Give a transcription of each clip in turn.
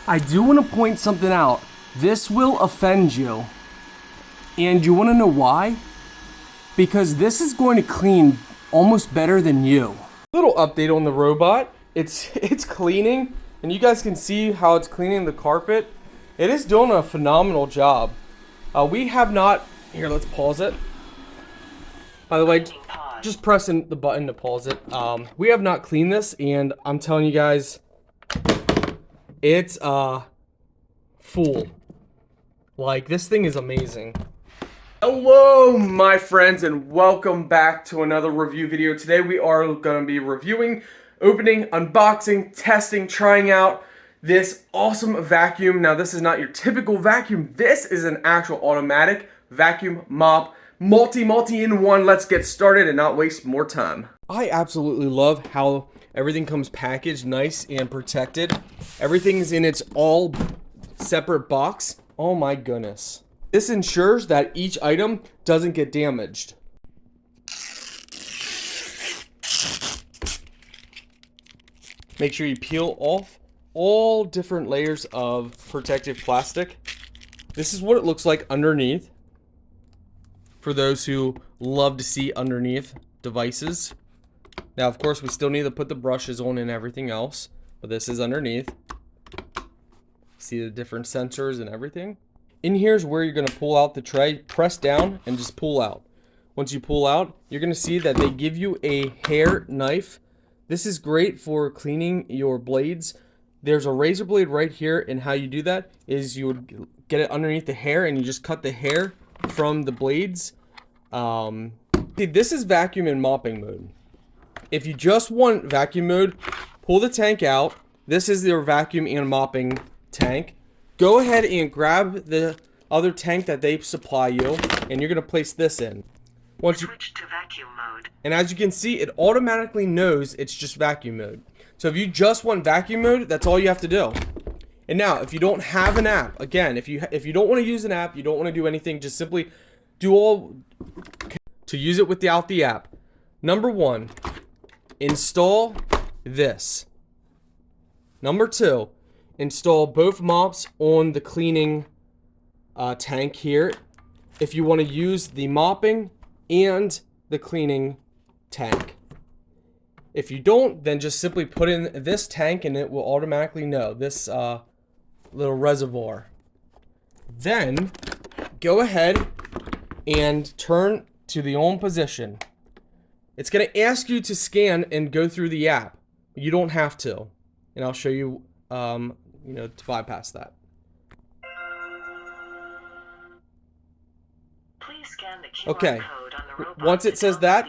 I do want to point something out. This will offend you. And you want to know why? Because this is going to clean almost better than you. Little update on the robot. It's cleaning, and you guys can see how it's cleaning the carpet. It is doing a phenomenal job. We have not... Here, let's pause it. By the way, just pressing the button to pause it. We have not cleaned this, and I'm telling you guys, it's full. Like, this thing is amazing. Hello, my friends, and welcome back to another review video. Today we are going to be reviewing, opening, unboxing, testing, trying out this awesome vacuum. Now, this is not your typical vacuum. This is an actual automatic vacuum mop. Multi in one. Let's get started and not waste more time. I absolutely love how everything comes packaged nice and protected. Everything's in its all separate box. Oh my goodness. This ensures that each item doesn't get damaged. Make sure you peel off all different layers of protective plastic. This is what it looks like underneath. For those who love to see underneath devices. Now, of course, we still need to put the brushes on and everything else, but this is underneath. See the different sensors and everything. In here is where you're going to pull out the tray, press down, and just pull out. Once you pull out, you're going to see that they give you a hair knife. This is great for cleaning your blades. There's a razor blade right here, and how you do that is you would get it underneath the hair, and you just cut the hair from the blades. This is vacuum and mopping mode. If you just want vacuum mode, pull the tank out. This is their vacuum and mopping tank. Go ahead and grab the other tank that they supply you, and you're gonna place this in. Once you switch to vacuum mode, and as you can see, it automatically knows it's just vacuum mode. So if you just want vacuum mode, that's all you have to do. And now, if you don't have an app, again, if you don't want to use an app, you don't want to do anything, just simply do all to use it without the app. Number 1, install this. Number 2, install both mops on the cleaning tank here. If you want to use the mopping and the cleaning tank. If you don't, then just simply put in this tank and it will automatically know this little reservoir. Then go ahead and turn to the on position. It's going to ask you to scan and go through the app. You don't have to, and I'll show you to bypass that. Please scan the QR code on the robot. Once it says that,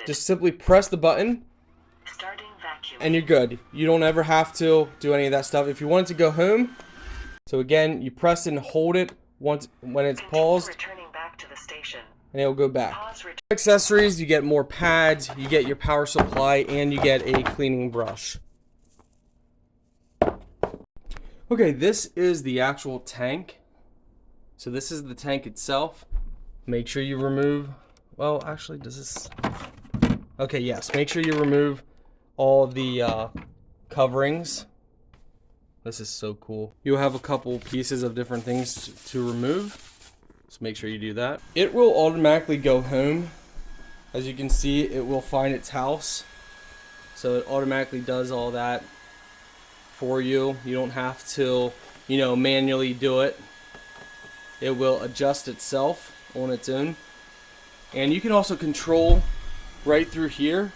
just simply press the button and you're good. You don't ever have to do any of that stuff. If you want it to go home, so again, you press and hold it once when it's paused, and it'll go back. Accessories, you get more pads, you get your power supply, and you get a cleaning brush. Okay, this is the actual tank. So this is the tank itself. Make sure you remove, well, actually, does this... Okay, yes, make sure you remove all the coverings. This is so cool. You'll have a couple pieces of different things to remove, so make sure you do that. It will automatically go home. As you can see, it will find its house. So it automatically does all that for you. You don't have to, manually do it. It will adjust itself on its own. And you can also control right through here.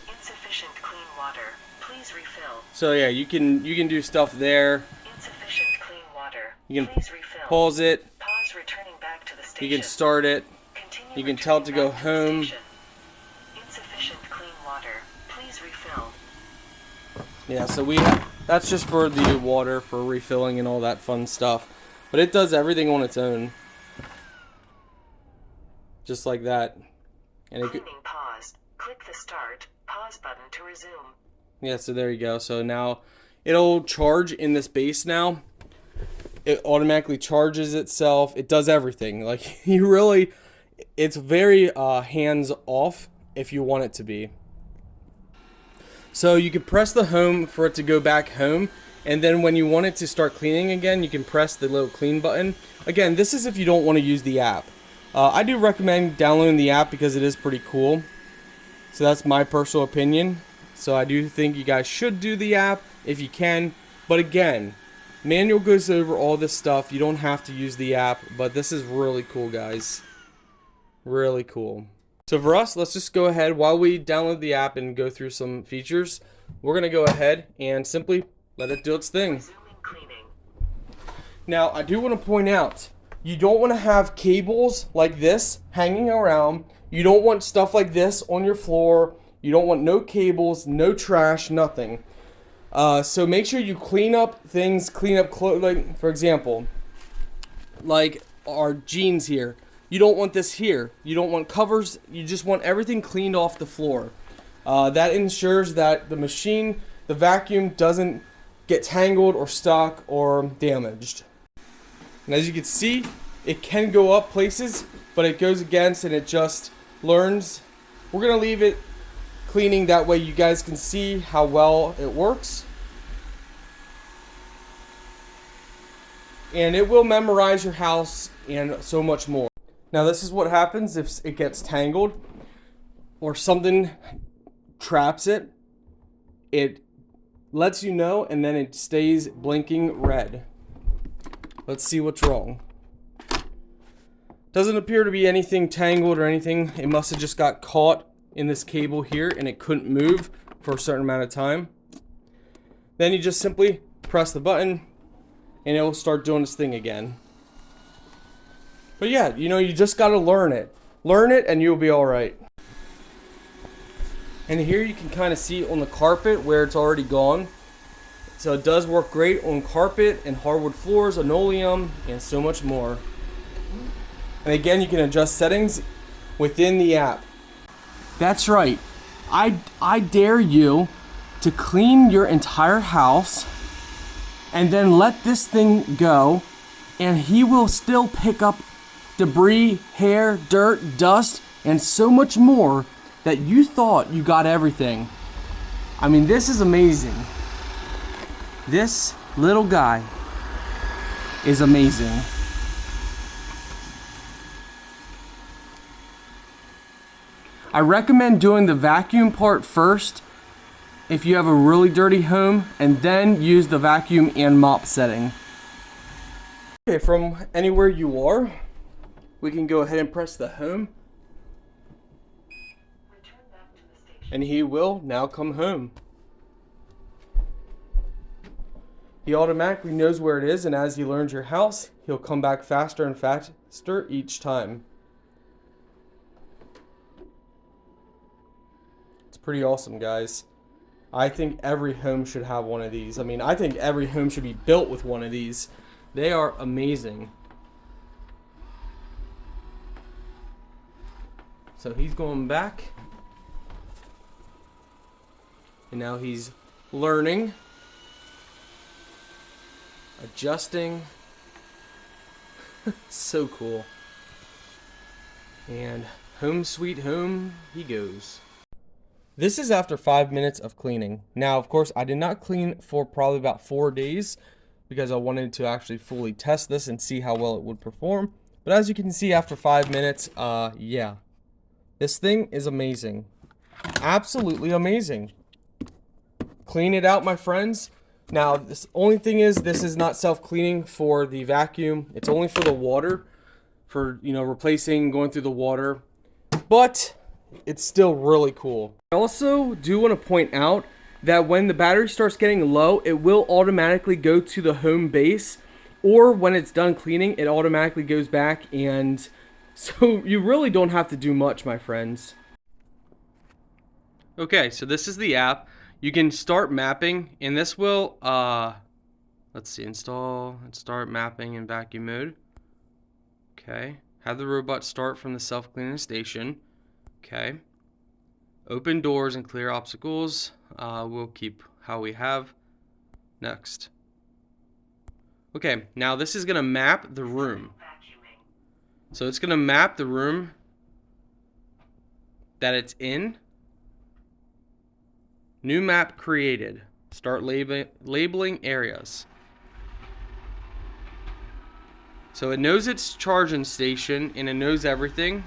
Insufficient clean water. Please refill. So yeah, you can do stuff there. Insufficient clean water. You can pause it. Pause returning back to the station. You can start it. Continue. You can tell it to go home. Insufficient clean water. Please refill. Yeah, so that's just for the water for refilling and all that fun stuff. But it does everything on its own. Just like that. And cleaning paused. Click the start pause button to resume. Yeah, so there you go. So now it'll charge in this base now. It automatically charges itself. It does everything. Like, it's very hands off if you want it to be. So you can press the home for it to go back home, And then when you want it to start cleaning again, you can press the little clean button. Again, this is if you don't want to use the app. I do recommend downloading the app because it is pretty cool. So that's my personal opinion. So I do think you guys should do the app if you can. But again, manual goes over all this stuff. You don't have to use the app, but this is really cool, guys. Really cool. So for us, let's just go ahead while we download the app and go through some features. We're going to go ahead and simply let it do its thing. Now, I do want to point out, you don't want to have cables like this hanging around. You don't want stuff like this on your floor. You don't want no cables, no trash, nothing. So make sure you clean up things, clean up clothing. For example, like our jeans here. You don't want this here. You don't want covers. You just want everything cleaned off the floor. That ensures that the machine, the vacuum, doesn't get tangled or stuck or damaged. And as you can see, it can go up places, but it goes against and it just learns. We're going to leave it cleaning, that way you guys can see how well it works. And it will memorize your house and so much more. Now this is what happens if it gets tangled or something traps it. It lets you know and then it stays blinking red. Let's see what's wrong. Doesn't appear to be anything tangled or anything. It must have just got caught in this cable here and it couldn't move for a certain amount of time. Then you just simply press the button and it will start doing its thing again. But yeah, you know, you just got to learn it. Learn it and you'll be all right. And here you can kind of see on the carpet where it's already gone. So it does work great on carpet and hardwood floors, linoleum, and so much more. And again, you can adjust settings within the app. That's right. I dare you to clean your entire house and then let this thing go, and he will still pick up debris, hair, dirt, dust, and so much more that you thought you got everything. I mean, this is amazing. This little guy is amazing. I recommend doing the vacuum part first if you have a really dirty home, and then use the vacuum and mop setting. Okay, from anywhere you are, we can go ahead and press the home. And he will now come home. He automatically knows where it is, and as he learns your house, he'll come back faster and faster each time. It's pretty awesome, guys. I think every home should have one of these. I mean, I think every home should be built with one of these. They are amazing. So he's going back. And now he's learning. Adjusting. So cool. And home sweet home he goes. This is after 5 minutes of cleaning. Now, of course, I did not clean for probably about 4 days because I wanted to actually fully test this and see how well it would perform. But as you can see, after 5 minutes, yeah. This thing is amazing. Absolutely amazing. Clean it out, my friends. Now, this only thing is, this is not self-cleaning for the vacuum. It's only for the water, for, you know, replacing, going through the water. But it's still really cool. I also do want to point out that when the battery starts getting low, it will automatically go to the home base, or when it's done cleaning, it automatically goes back, and so you really don't have to do much, my friends. Okay, so this is the app. You can start mapping, and this will, let's see, install and start mapping in vacuum mode. Okay, have the robot start from the self-cleaning station. Okay. Open doors and clear obstacles. We'll keep how we have. Next. Okay, now this is going to map the room. So it's going to map the room that it's in. New map created. Start labeling areas. So it knows its charging station and it knows everything.